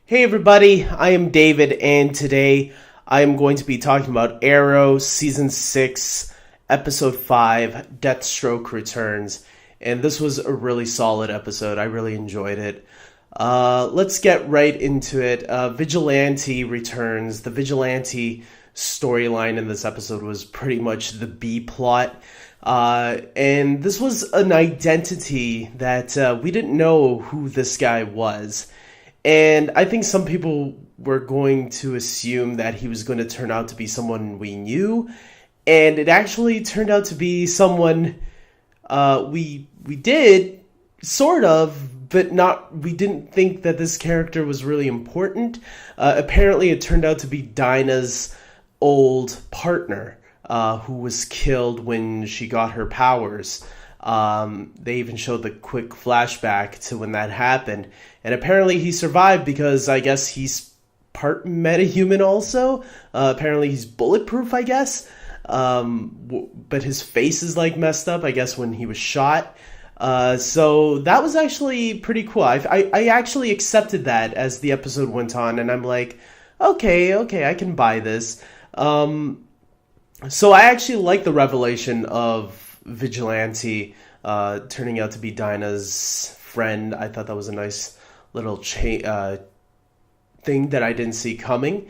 Hey everybody, I am David, and today I am going to be talking about Arrow Season 6, Episode 5, Deathstroke Returns. And this was a really solid episode. I really enjoyed it. Let's get right into it. Vigilante returns. The Vigilante storyline in this episode was pretty much the B plot. And this was an identity that we didn't know who this guy was. And I think some people were going to assume that he was going to turn out to be someone we knew, and it actually turned out to be someone we did, sort of, but not. We didn't think that this character was really important. Apparently, it turned out to be Dinah's old partner, who was killed when she got her powers. They even showed the quick flashback to when that happened. And apparently he survived because I guess he's part metahuman also. Apparently he's bulletproof, I guess. But his face is like messed up, I guess, when he was shot. So that was actually pretty cool. I actually accepted that as the episode went on. And I'm like, okay, I can buy this. So I actually like the revelation of Vigilante turning out to be Dinah's friend. I thought that was a nice little thing that I didn't see coming.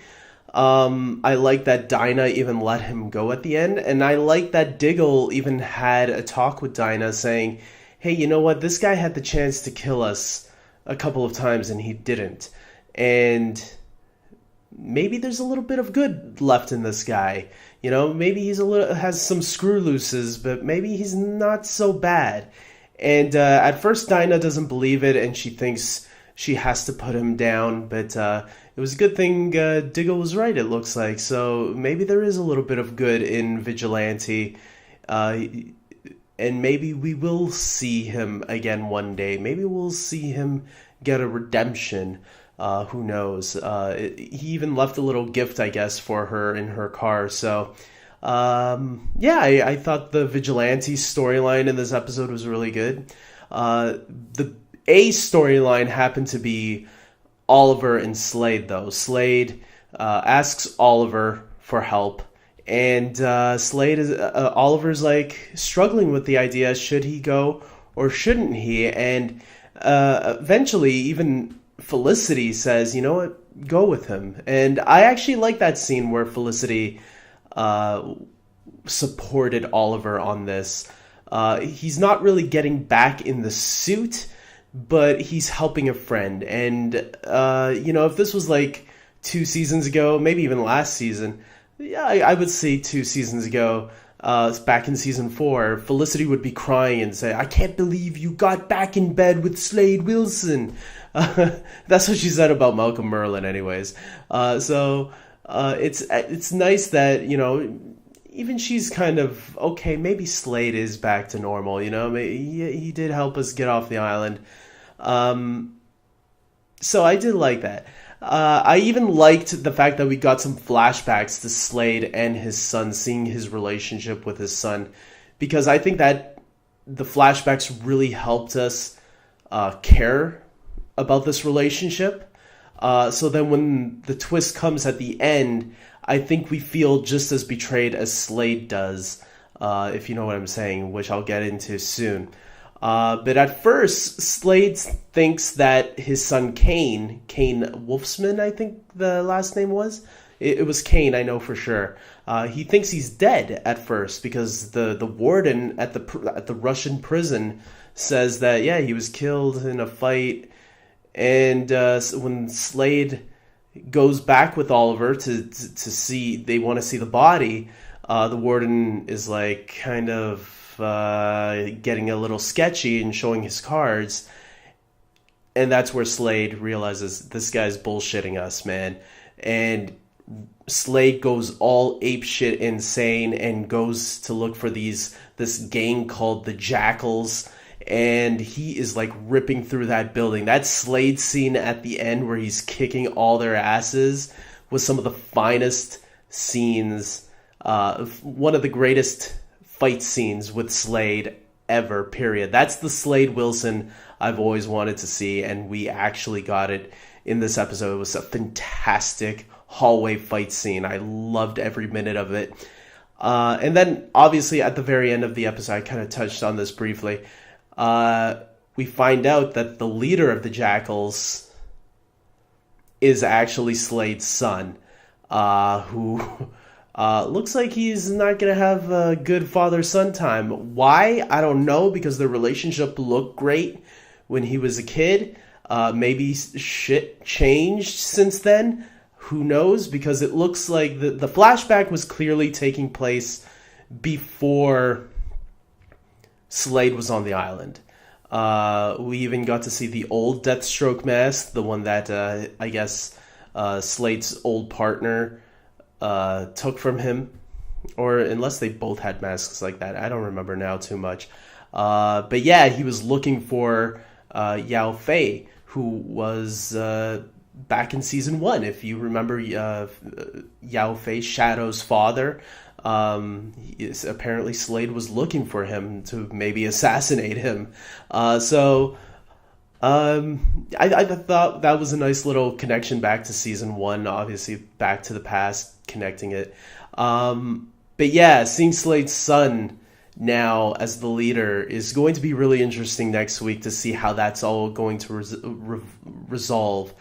I like that Dinah even let him go at the end, and I like that Diggle even had a talk with Dinah saying, hey, you know what, this guy had the chance to kill us a couple of times and he didn't, and maybe there's a little bit of good left in this guy. You know, maybe he's has some screw looses, but maybe he's not so bad. And at first Dinah doesn't believe it, and she thinks she has to put him down. But it was a good thing Diggle was right, it looks like. So maybe there is a little bit of good in Vigilante. And maybe we will see him again one day. Maybe we'll see him get a redemption. Who knows? He even left a little gift, I guess, for her in her car. So, I thought the Vigilante storyline in this episode was really good. The A storyline happened to be Oliver and Slade, though. Slade asks Oliver for help, and Oliver's like struggling with the idea: should he go or shouldn't he? And eventually, even Felicity says, you know what, go with him. And I actually like that scene where Felicity supported Oliver on this. He's not really getting back in the suit, but he's helping a friend. And, if this was like 2 seasons ago, maybe even last season, yeah, I would say 2 seasons ago, back in season 4, Felicity would be crying and say, I can't believe you got back in bed with Slade Wilson. That's what she said about Malcolm Merlyn anyways. So it's nice that, even she's kind of, okay, maybe Slade is back to normal, he did help us get off the island. So I did like that. I even liked the fact that we got some flashbacks to Slade and his son, seeing his relationship with his son, because I think that the flashbacks really helped us care about this relationship. So then when the twist comes at the end, I think we feel just as betrayed as Slade does, if you know what I'm saying, which I'll get into soon. But at first, Slade thinks that his son Kane Wolfsman, I think the last name was. It was Kane, I know for sure. He thinks he's dead at first because the warden at the Russian prison says that, yeah, he was killed in a fight. And when Slade goes back with Oliver to see, they want to see the body, the warden is like kind of getting a little sketchy and showing his cards. And that's where Slade realizes this guy's bullshitting us, man. And Slade goes all apeshit insane and goes to look for this gang called the Jackals. And he is like ripping through that building. That Slade scene at the end where he's kicking all their asses was some of the finest scenes, one of the greatest fight scenes with Slade ever, period. That's the Slade Wilson I've always wanted to see, and we actually got it in this episode. It was a fantastic hallway fight scene. I loved every minute of it. And then, obviously, at the very end of the episode, I kind of touched on this briefly. We find out that the leader of the Jackals is actually Slade's son, who looks like he's not going to have a good father-son time. Why? I don't know, because their relationship looked great when he was a kid. Maybe shit changed since then. Who knows? Because it looks like the flashback was clearly taking place before Slade was on the island. We even got to see the old Deathstroke mask, the one that I guess Slade's old partner took from him. Or unless they both had masks like that. I don't remember now too much. But yeah, he was looking for Yao Fei, who was back in season 1. If you remember, Yao Fei, Shadow's father, apparently Slade was looking for him to maybe assassinate him. I thought that was a nice little connection back to season 1, obviously back to the past, connecting it. But yeah, seeing Slade's son now as the leader is going to be really interesting next week to see how that's all going to resolve.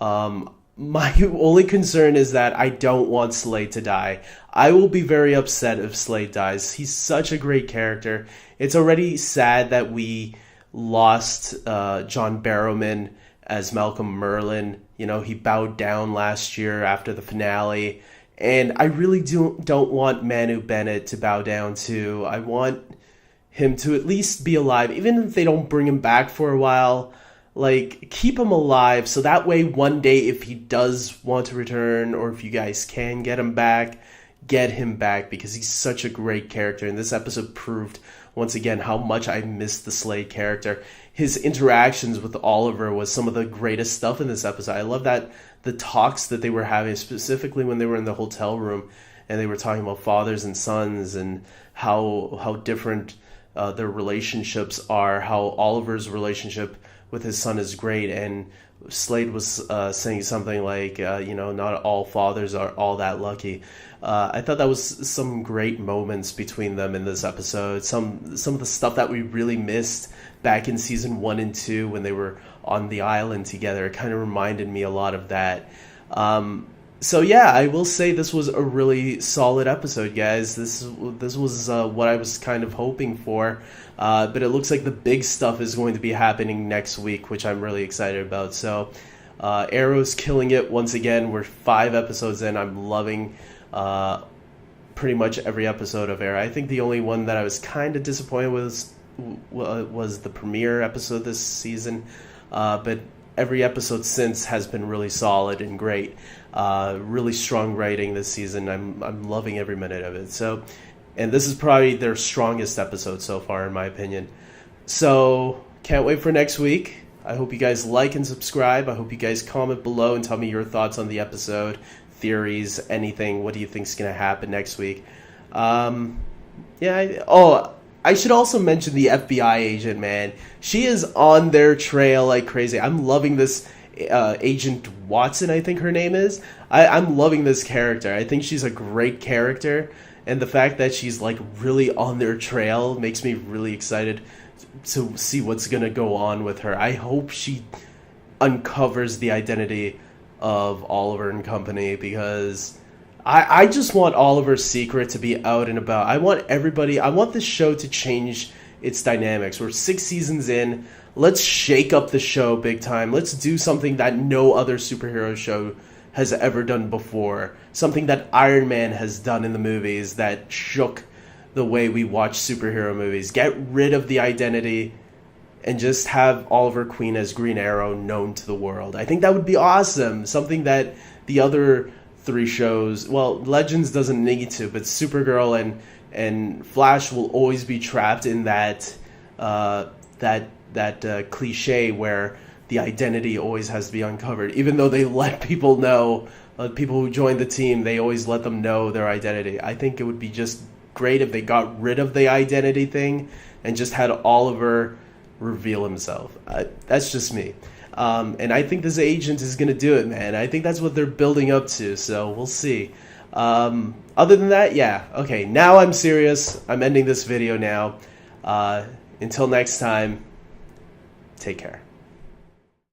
My only concern is that I don't want Slade to die. I will be very upset if Slade dies. He's such a great character. It's already sad that we lost John Barrowman as Malcolm Merlin. You know, he bowed down last year after the finale. And I really don't want Manu Bennett to bow down too. I want him to at least be alive, even if they don't bring him back for a while. Like, keep him alive so that way one day if he does want to return, or if you guys can get him back, because he's such a great character. And this episode proved once again how much I missed the Slade character. His interactions with Oliver was some of the greatest stuff in this episode. I love that the talks that they were having, specifically when they were in the hotel room and they were talking about fathers and sons and how different their relationships are, how Oliver's relationship with his son is great, and Slade was saying something like, not all fathers are all that lucky. I thought that was some great moments between them in this episode. Some of the stuff that we really missed back in season 1 and 2 when they were on the island together. It kind of reminded me a lot of that. So yeah, I will say this was a really solid episode, guys. This was what I was kind of hoping for. But it looks like the big stuff is going to be happening next week, which I'm really excited about. So Arrow's killing it once again. We're 5 episodes in. I'm loving pretty much every episode of Arrow. I think the only one that I was kind of disappointed with was the premiere episode this season. But every episode since has been really solid and great. Really strong writing this season. I'm loving every minute of it. So, and this is probably their strongest episode so far, in my opinion. So, can't wait for next week. I hope you guys like and subscribe. I hope you guys comment below and tell me your thoughts on the episode, theories, anything. What do you think is going to happen next week? I should also mention the FBI agent, man. She is on their trail like crazy. I'm loving this Agent Watson, I think her name is. I'm loving this character. I think she's a great character. And the fact that she's like really on their trail makes me really excited to see what's going to go on with her. I hope she uncovers the identity of Oliver and company, because I just want Oliver's secret to be out and about. I want this show to change its dynamics. We're 6 seasons in. Let's shake up the show big time. Let's do something that no other superhero show has ever done before. Something that Iron Man has done in the movies that shook the way we watch superhero movies. Get rid of the identity and just have Oliver Queen as Green Arrow known to the world. I think that would be awesome. Something that the other 3 shows, well, Legends doesn't need to, but Supergirl and Flash will always be trapped in that cliche where the identity always has to be uncovered. Even though they let people know, people who join the team, they always let them know their identity. I think it would be just great if they got rid of the identity thing and just had Oliver reveal himself. That's just me. And I think this agent is going to do it, man. I think that's what they're building up to, so we'll see. Other than that, yeah. Okay, now I'm serious. I'm ending this video now. Until next time, take care.